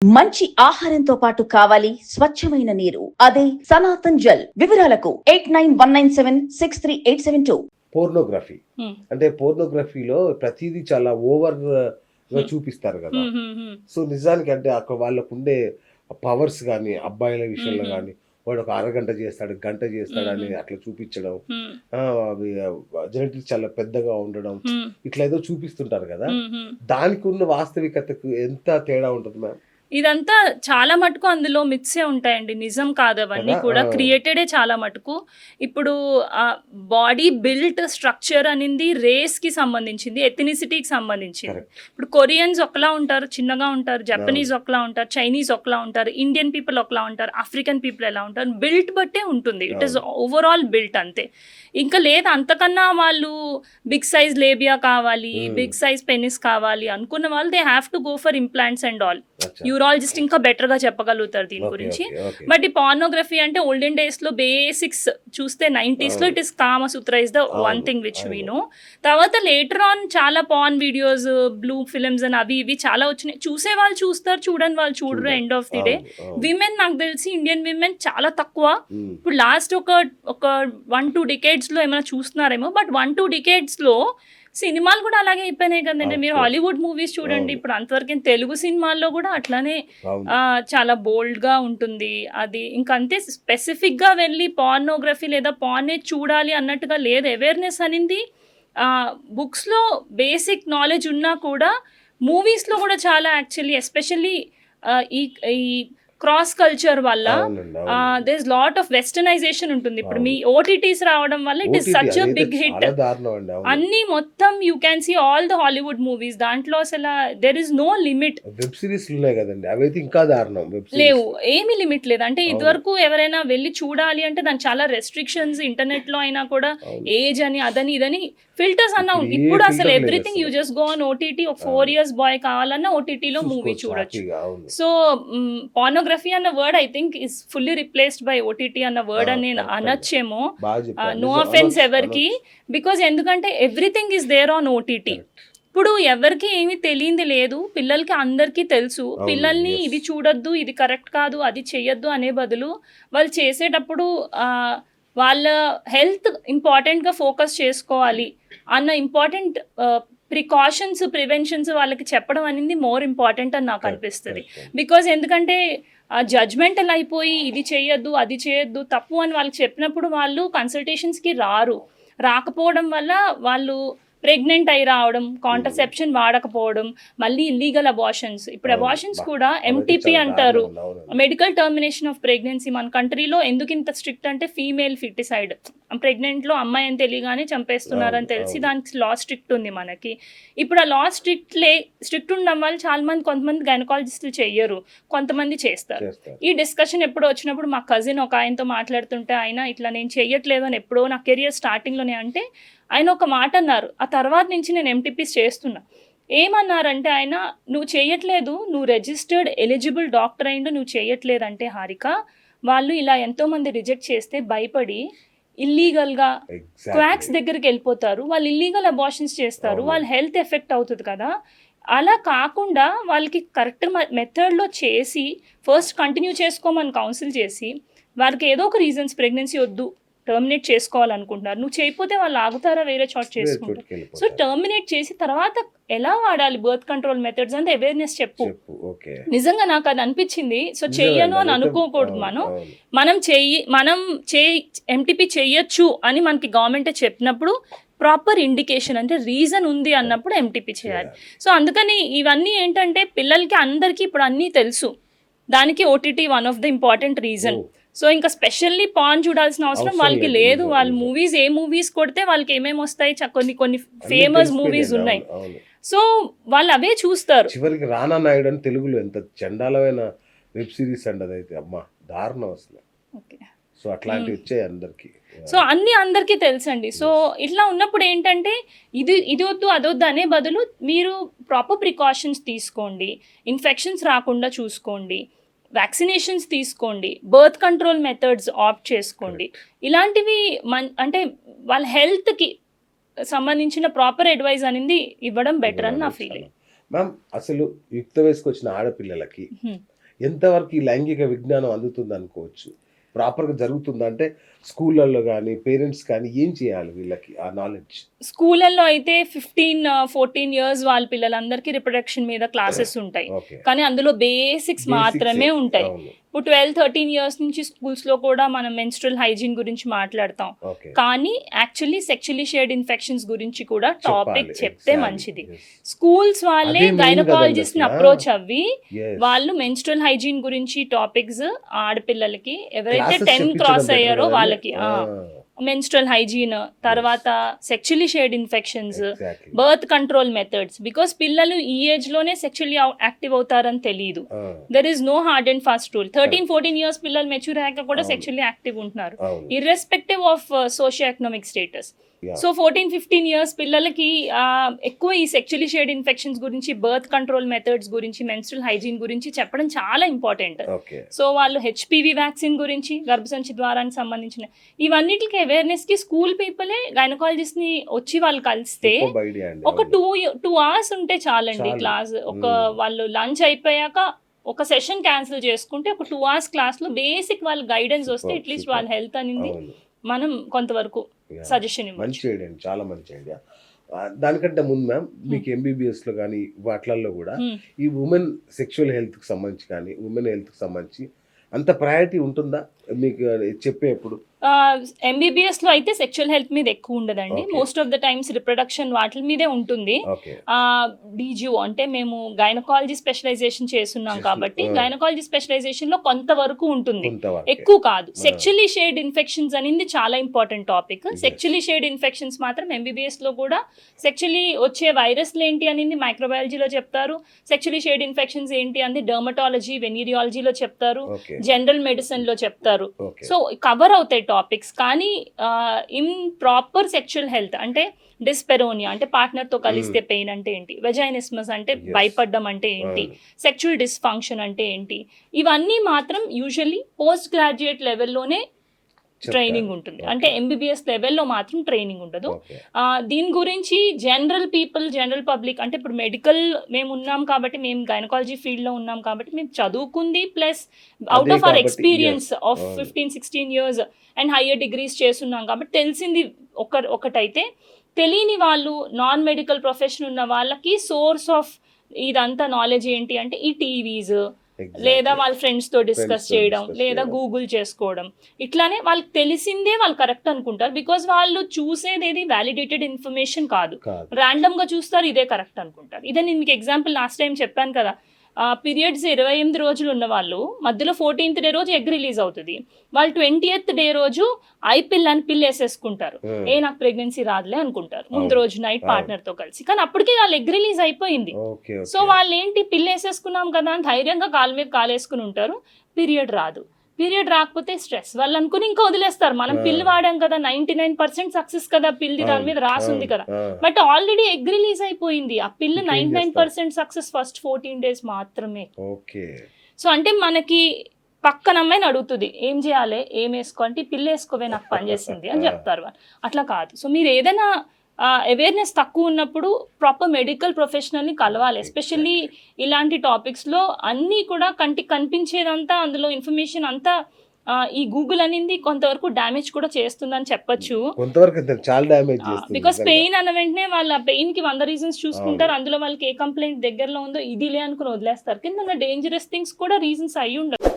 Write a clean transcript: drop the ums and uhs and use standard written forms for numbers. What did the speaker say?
మంచి ఆహారంతో పాటు కావాలి స్వచ్ఛమైన నీరు. అదే సనాతన్ జల్. వివరాలకు 8919763872. పోర్నోగ్రఫీ అంటే పోర్నోగ్రఫీలో ప్రతిదీ చాలా ఓవర్ గా చూపిస్తారు కదా. సో నిజానికి అంటే అక్కడ వాళ్ళకు ఉండే పవర్స్ కానీ అబ్బాయిల విషయంలో కానీ వాడు ఒక అరగంట చేస్తాడు, గంట చేస్తాడు అని అట్లా చూపించడం, జెనెటిక్స్ చాలా పెద్దగా ఉండడం, ఇట్లా ఏదో చూపిస్తుంటారు కదా. దానికి ఉన్న వాస్తవికతకు ఎంత తేడా ఉంటుంది మ్యామ్? ఇదంతా చాలా మటుకు అందులో మిక్సే ఉంటాయండి, నిజం కాదు అవన్నీ కూడా క్రియేటెడే చాలా మటుకు. ఇప్పుడు బాడీ బిల్ట్ స్ట్రక్చర్ అనేది రేస్కి సంబంధించింది, ఎథనిసిటీకి సంబంధించింది. ఇప్పుడు కొరియన్స్ ఒకలా ఉంటారు, చిన్నగా ఉంటారు, జపనీస్ ఒకలా ఉంటారు, చైనీస్ ఒకలా ఉంటారు, ఇండియన్ పీపుల్ ఒకలా ఉంటారు, ఆఫ్రికన్ పీపుల్ ఎలా ఉంటారు, బిల్ట్ బట్టే ఉంటుంది. ఇట్ ఈస్ ఓవరాల్ బిల్ట్ అంతే. ఇంకా లేదు అంతకన్నా వాళ్ళు బిగ్ సైజ్ లేబియా కావాలి, బిగ్ సైజ్ పెనిస్ కావాలి అనుకున్న వాళ్ళు they have to go for implants and all. Urologist ఇంకా బెటర్ గా చెప్పగలుగుతారు దీని గురించి. బట్ ఈ పార్నోగ్రఫీ అంటే ఓల్డెన్ డేస్ లో బేసిక్స్ చూస్తే 90s లో it is Kamasutra is the one thing which we know. తర్వాత లేటర్ ఆన్ చాలా పార్న్ వీడియోస్, బ్లూ ఫిల్మ్స్ అని అవి ఇవి చాలా వచ్చినాయి. చూసే వాళ్ళు చూస్తారు, చూడని వాళ్ళు చూడరు. End of the day women నాకు తెలిసి ఇండియన్ విమెన్ చాలా తక్కువ. ఇప్పుడు లాస్ట్ ఒక 1-2 decades లో ఏమైనా చూస్తున్నారేమో, బట్ 1-2 decades లో సినిమాలు కూడా అలాగే అయిపోయినాయి కదండి. మీరు హాలీవుడ్ మూవీస్ చూడండి, ఇప్పుడు అంతవరకు తెలుగు సినిమాల్లో కూడా అట్లానే చాలా బోల్డ్ గా ఉంటుంది అది. ఇంకంతే స్పెసిఫిక్ గా వెళ్ళి పార్నోగ్రఫీ లేదా పార్నే చూడాలి అన్నట్టుగా లేదు. అవేర్నెస్ అనేది బుక్స్ లో బేసిక్ నాలెడ్జ్ ఉన్నా కూడా మూవీస్ లో కూడా చాలా యాక్చువల్లీ ఎస్పెషల్లీ ఈ క్రాస్ కల్చర్ వల్ల there is lot of westernization ఉంటుంది. ఇప్పుడు మీ ఓటీటీస్ రావడం వల్ల it is such a big hit. అన్ని మొత్తం you can see all the Hollywood movies. దాంట్లో అసలు there is no limit. Web series ఉన్నాయి కదండి, అవైతే ఇంకా దారుణం. లేవు, ఏమీ లిమిట్ లేదు. అంటే ఇదివరకు ఎవరైనా వెళ్ళి చూడాలి అంటే దానికి చాలా రెస్ట్రిక్షన్స్, ఇంటర్నెట్ లో అయినా కూడా ఏజ్ అని అదని ఇదని ఫిల్టర్స్ అన్నా. ఇప్పుడు అసలు everything you just go on OTT. ఒక 4 years బాయ్ కావాలన్నా ఓటీటీలో మూవీ చూడొచ్చు. సో పార్నోగ్రఫీ అన్న word I think is fully replaced by OTT అన్న వర్డ్ అని నేను అనొచ్చేమో. నో అఫెన్స్ ఎవరికి, బికాజ్ ఎందుకంటే everything is there on OTT. ఇప్పుడు ఎవరికి ఏమీ తెలియంది లేదు, పిల్లలకి అందరికీ తెలుసు. పిల్లల్ని ఇది చూడొద్దు, ఇది కరెక్ట్ కాదు, అది చెయ్యొద్దు అనే బదులు వాళ్ళు చేసేటప్పుడు వాళ్ళ హెల్త్ ఇంపార్టెంట్గా ఫోకస్ చేసుకోవాలి అన్న ఇంపార్టెంట్ ప్రికాషన్స్, ప్రివెన్షన్స్ వాళ్ళకి చెప్పడం అనేది మోర్ ఇంపార్టెంట్ అని నాకు అనిపిస్తుంది. బికాజ్ ఎందుకంటే జడ్జ్మెంటల్ అయిపోయి ఇది చేయొద్దు, అది చేయొద్దు, తప్పు అని వాళ్ళకి చెప్పినప్పుడు వాళ్ళు కన్సల్టేషన్స్కి రాకపోవడం వల్ల వాళ్ళు ప్రెగ్నెంట్ అయి రావడం, కాంట్రసెప్షన్ వాడకపోవడం, మళ్ళీ ఇల్లీగల్ అబార్షన్స్. ఇప్పుడు అబార్షన్స్ కూడా ఎంటీపీ అంటారు, మెడికల్ టర్మినేషన్ ఆఫ్ ప్రెగ్నెన్సీ. మన కంట్రీలో ఎందుకు ఇంత స్ట్రిక్ట్ అంటే ఫీమేల్ ఫిటిసైడ్, ప్రెగ్నెంట్లో అమ్మాయి అని తెలియగానే చంపేస్తున్నారని తెలిసి దానికి లా స్ట్రిక్ట్ ఉంది మనకి. ఇప్పుడు ఆ లా స్ట్రిక్ట్ ఉండడం వల్ల చాలా మంది, కొంతమంది గైనకాలజిస్టులు చెయ్యరు, కొంతమంది చేస్తారు. ఈ డిస్కషన్ ఎప్పుడు వచ్చినప్పుడు మా కజిన్ ఒక ఆయనతో మాట్లాడుతుంటే ఆయన ఇట్లా నేను చెయ్యట్లేదు అని ఎప్పుడో నా కెరియర్ స్టార్టింగ్లోనే అంటే ఆయన ఒక మాట అన్నారు. ఆ తర్వాత నుంచి నేను ఎంటీపీస్ చేస్తున్నా. ఏమన్నారంటే ఆయన, నువ్వు చేయట్లేదు, నువ్వు రిజిస్టర్డ్ ఎలిజిబుల్ డాక్టర్ అయిండు, నువ్వు చేయట్లేదంటే హారిక, వాళ్ళు ఇలా ఎంతోమంది రిజెక్ట్ చేస్తే భయపడి ఇల్లీగల్గా క్వాక్స్ దగ్గరికి వెళ్ళిపోతారు, వాళ్ళు ఇల్లీగల్ అబార్షన్స్ చేస్తారు, వాళ్ళ హెల్త్ ఎఫెక్ట్ అవుతుంది కదా. అలా కాకుండా వాళ్ళకి కరెక్ట్ మెథడ్లో చేసి ఫస్ట్ కంటిన్యూ చేసుకోమని కౌన్సిల్ చేసి వారికి ఏదో ఒక రీజన్స్ ప్రెగ్నెన్సీ వద్దు టర్మినేట్ చేసుకోవాలనుకుంటున్నారు, నువ్వు చేయకపోతే వాళ్ళు ఆగుతారా, వేరే చోట చేసుకుంటారు. సో టర్మినేట్ చేసి తర్వాత ఎలా వాడాలి బర్త్ కంట్రోల్ మెథడ్స్ అంటే అవేర్నెస్ చెప్పు. నిజంగా నాకు అది అనిపించింది. సో చెయ్యను అని అనుకోకూడదు. మనం ఎంటీపీ చెయ్యొచ్చు అని మనకి గవర్నమెంటే చెప్పినప్పుడు ప్రాపర్ ఇండికేషన్ అంటే రీజన్ ఉంది అన్నప్పుడు ఎంటీపీ చేయాలి. సో అందుకని ఇవన్నీ ఏంటంటే పిల్లలకి అందరికీ ఇప్పుడు అన్నీ తెలుసు, దానికి OTT one of the important reason. So ఇంకా స్పెషల్లీ పాన్ చూడాల్సిన అవసరం వాళ్ళకి లేదు. వాళ్ళ మూవీస్ ఏ మూవీస్ కొడితే వాళ్ళకి ఏమేమి వస్తాయి, కొన్ని ఫేమస్ మూవీస్ ఉన్నాయి, సో వాళ్ళు అవే చూస్తారు. చివరికి రానా నాయుడు అని తెలుగులో ఎంత చండాలమైన వెబ్ సిరీస్ అండి అదైతే, అమ్మా దారుణం అసలు. సో అట్లాంటివి వచ్చాయి అందరికి. సో అన్నీ అందరికీ తెలుసండి. సో ఇట్లా ఉన్నప్పుడు ఏంటంటే ఇది వద్దు అదొద్దు అనే బదులు మీరు ప్రాపర్ ప్రికాషన్స్ తీసుకోండి, ఇన్ఫెక్షన్స్ రాకుండా చూసుకోండి, వ్యాక్సినేషన్స్ తీసుకోండి, బర్త్ కంట్రోల్ మెథడ్స్ ఆప్ట్ చేసుకోండి. ఇలాంటివి అంటే వాళ్ళ హెల్త్కి సంబంధించిన ప్రాపర్ అడ్వైజ్ అనేది ఇవ్వడం బెటర్ అని నా ఫీలింగ్. మ్యామ్ అసలు యుక్త వయసుకు వచ్చిన ఆడపిల్లలకి ఎంతవరకు ఈ లైంగిక విజ్ఞానం అందుతుంది అనుకోవచ్చు, ప్రాపర్గా జరుగుతుందా? అంటే స్కూళ్ళల్లో కానీ పేరెంట్స్ కానీ ఏం చేయాలి వీళ్ళకి ఆ నాలెడ్జ్? స్కూళ్ళల్లో అయితే 15-14 ఇయర్స్ వాళ్ళ పిల్లలందరికీ రిప్రొడక్షన్ మీద క్లాసెస్ ఉంటాయి, ఓకే, కానీ అందులో బేసిక్స్ మాత్రమే ఉంటాయి. అవును, ఇప్పుడు 12-13 ఇయర్స్ నుంచి స్కూల్స్ లో కూడా మనం మెన్స్ట్రల్ హైజీన్ గురించి మాట్లాడతాం, ఓకే, కానీ యాక్చువల్లీ సెక్షువల్లీ షేర్డ్ ఇన్ఫెక్షన్స్ గురించి కూడా టాపిక్ చెప్పాలి. చెప్తే Exactly. మంచిది. Yes. స్కూల్స్ వాళ్ళే అదే main గైనకాలజిస్ట్ ని కదండి అప్రోచ్ అవ్వి Yes. వాళ్ళు మెన్స్ట్రల్ హైజీన్ గురించి టాపిక్స్ ఆడపిల్లలకి ఎవరైతే Classes 10 చెప్పించడం క్రాస్ better అయ్యారో కదండి? వాళ్ళకి మెన్స్ట్రల్ హైజీన్, తర్వాత sexually shared infections, Exactly. Birth control methods. Because పిల్లలు ఈ ఏజ్ లోనే సెక్షువల్లీ యాక్టివ్ అవుతారని తెలియదు. There is no hard and fast rule. 13-14 years పిల్లలు మెచ్యూర్ అయ్యాక కూడా అవును. సెక్షువల్లీ యాక్టివ్ ఉంటున్నారు, అవును. Irrespective of socio economic status. Yeah. So 14-15 years పిల్లలకి ఎక్కువ ఈ సెక్షువల్లీ షేర్డ్ ఇన్ఫెక్షన్స్ గురించి, బర్త్ కంట్రోల్ మెథడ్స్ గురించి, మెన్స్ట్రల్ హైజీన్ గురించి చెప్పడం చాలా ఇంపార్టెంట్. ఓకే, సో వాళ్ళు హెచ్పివి వ్యాక్సిన్ గురించి, గర్భసంచి ద్వారానికి సంబంధించిన ఇవన్నిటికి అవేర్నెస్ కి స్కూల్ పీపులే గైనకాలజిస్ట్ ని వచ్చి వాళ్ళు కలిస్తే Superb idea అండి. ఒక 2 hours ఉంటే చాలండి చాలు. క్లాస్. ఒక వాళ్ళు లంచ్ అయిపోయాక ఒక సెషన్ క్యాన్సిల్ చేసుకుంటే ఒక 2 hours క్లాస్ లో బేసిక్ వాళ్ళ గైడెన్స్ వస్తే Super, అట్లీస్ట్ super. వాళ్ళ హెల్త్ అనేది అవును. మనం కొంతవరకు Yeah. సజెషన్ ఇవ్వచ్చు. మంచి ఐడియా అండి, చాలా మంచి ఐడియా. దానికంటే ముందు మ్యామ్ మీకు ఎంబీబీఎస్ లో కానీ వాటిల్లో కూడా ఈ ఉమెన్ సెక్షువల్ హెల్త్ కి సంబంధించి కానీ ఉమెన్ హెల్త్ కి సంబంధించి అంత ప్రయారిటీ ఉంటుందా మీకు చెప్పేప్పుడు? ఎంబీబీఎస్ లో అయితే సెక్షువల్ హెల్త్ మీద ఎక్కువ ఉండదండి. Okay. Most of the times reproduction వాటి మీదే ఉంటుంది. ఓకే, డీజిఓ అంటే మేము గైనకాలజీ స్పెషలైజేషన్ చేస్తున్నాం కాబట్టి చేస్తు- గైనకాలజీ స్పెషలైజేషన్ లో కొంతవరకు ఉంటుంది, కొంతవరకు. ఎక్కువ కాదు. సెక్షువల్లీ షేర్డ్ ఇన్ఫెక్షన్స్ అనేది చాలా important topic. Sexually shared infections మాత్రం ఎంబీబీఎస్ లో కూడా సెక్షువల్లీ వచ్చే వైరస్లు ఏంటి అనేది మైక్రోబయాలజీలో చెప్తారు, సెక్షువల్లీ షేర్డ్ ఇన్ఫెక్షన్స్ ఏంటి అనేది డర్మటాలజీ, వెనీరియాలజీలో చెప్తారు, ఓకే, జనరల్ మెడిసిన్ లో చెప్తారు. ఓకే, సో కవర్ అవుతాయి టాపిక్స్. కానీ ఇన్ ప్రాపర్ సెక్షువల్ హెల్త్ అంటే డిస్పెరోనియా అంటే పార్ట్నర్ తో కలిస్తే పెయిన్ అంటే ఏంటి, వెజైనిస్మస్ అంటే Yes. భయపడడం అంటే ఏంటి, అవును. సెక్షువల్ డిస్ఫంక్షన్ అంటే ఏంటి, ఇవన్నీ మాత్రం యూజువల్లీ పోస్ట్ గ్రాడ్యుయేట్ లెవెల్లోనే చెప్తారు. ట్రైనింగ్ ఉంటుంది. Okay. అంటే ఎంబీబీఎస్ లెవెల్లో మాత్రం ట్రైనింగ్ ఉండదు. ఓకే, దీని గురించి జనరల్ పీపుల్, జనరల్ పబ్లిక్ అంటే ఇప్పుడు మెడికల్ మేము ఉన్నాం కాబట్టి, మేము గైనకాలజీ ఫీల్డ్ లో ఉన్నాం కాబట్టి మేము చదువుకుంది ప్లస్ అవుట్ ఆఫ్ అవర్ కాబట్టి, experience yes. Of 15-16 years and higher degrees చేస్తున్నాం కాబట్టి తెలిసింది ఒకటైతే, తెలియని వాళ్ళు నాన్ మెడికల్ ప్రొఫెషన్ ఉన్న వాళ్ళకి సోర్స్ ఆఫ్ ఇదంతా నాలెడ్జ్ ఏంటి అంటే ఈ టీవీస్, Exactly. లేదా వాళ్ళ ఫ్రెండ్స్ తో డిస్కస్ Friends తో చేయడం, discuss లేదా చేయడం. గూగుల్ చేసుకోవడం, ఇట్లానే వాళ్ళకి తెలిసిందే వాళ్ళు కరెక్ట్ అనుకుంటారు. బికాజ్ వాళ్ళు చూసేది ఏది వ్యాలిడేటెడ్ ఇన్ఫర్మేషన్ కాదు, కాదు. ర్యాండమ్ గా చూస్తారు, ఇదే కరెక్ట్ అనుకుంటారు. ఇదే నేను మీకు ఎగ్జాంపుల్ లాస్ట్ టైం చెప్పాను కదా, పీరియడ్స్ 28 రోజులు ఉన్న వాళ్ళు మధ్యలో 14th డే రోజు ఎగ్ రిలీజ్ అవుతుంది, వాళ్ళు 20th డే రోజు పిల్ అని పిల్ వేసేసుకుంటారు. నాకు ప్రెగ్నెన్సీ రాదులే అనుకుంటారు ముందు రోజు నైట్ పార్ట్నర్ తో కలిసి, కానీ అప్పటికే వాళ్ళు ఎగ్ రిలీజ్ అయిపోయింది. Okay, okay. సో వాళ్ళు ఏంటి పిల్ వేసేసుకున్నాం కదా అని ధైర్యంగా కాలు మీద కాలేసుకుని ఉంటారు, పీరియడ్ రాదు. పీరియడ్ రాకపోతే స్ట్రెస్ వాళ్ళు అనుకుని ఇంకా వదిలేస్తారు. మనం పిల్ వాడాం కదా, 99% సక్సెస్ కదా, పిల్ది దాని మీద రాసుంది కదా, బట్ ఆల్రెడీ ఎగ్ రిలీజ్ అయిపోయింది. ఆ పిల్ 99% సక్సెస్ ఫస్ట్ 14 days మాత్రమే. ఓకే, సో అంటే మనకి పక్కన అమ్మాయిని అడుగుతుంది ఏం చేయాలి, ఏం వేసుకో అంటే పిల్ల వేసుకోవే నాకు పనిచేసింది అని చెప్తారు వాళ్ళు. అట్లా కాదు. సో మీరు ఏదైనా అవేర్నెస్ తక్కువ ఉన్నప్పుడు ప్రాపర్ మెడికల్ ప్రొఫెషనల్ని కలవాలి. ఎస్పెషల్లీ ఇలాంటి టాపిక్స్లో అన్నీ కూడా కంటికి కనిపించేదంతా అందులో ఇన్ఫర్మేషన్ అంతా ఈ గూగుల్ అనేది కొంతవరకు డ్యామేజ్ కూడా చేస్తుందని చెప్పొచ్చు. కొంతవరకు చాలా డ్యామేజ్ చేస్తుంది. బికాస్ పెయిన్ అన్న వెంటనే వాళ్ళ పెయిన్ కి 100 రీజన్స్ చూసుకుంటారు, అందులో వాళ్ళకి ఏ కంప్లైంట్ దగ్గరలో ఉందో ఇదిలే అనుకుని వదిలేస్తారు. కింద డేంజరస్ థింగ్స్ కూడా రీజన్స్ అయ్యి ఉండదు.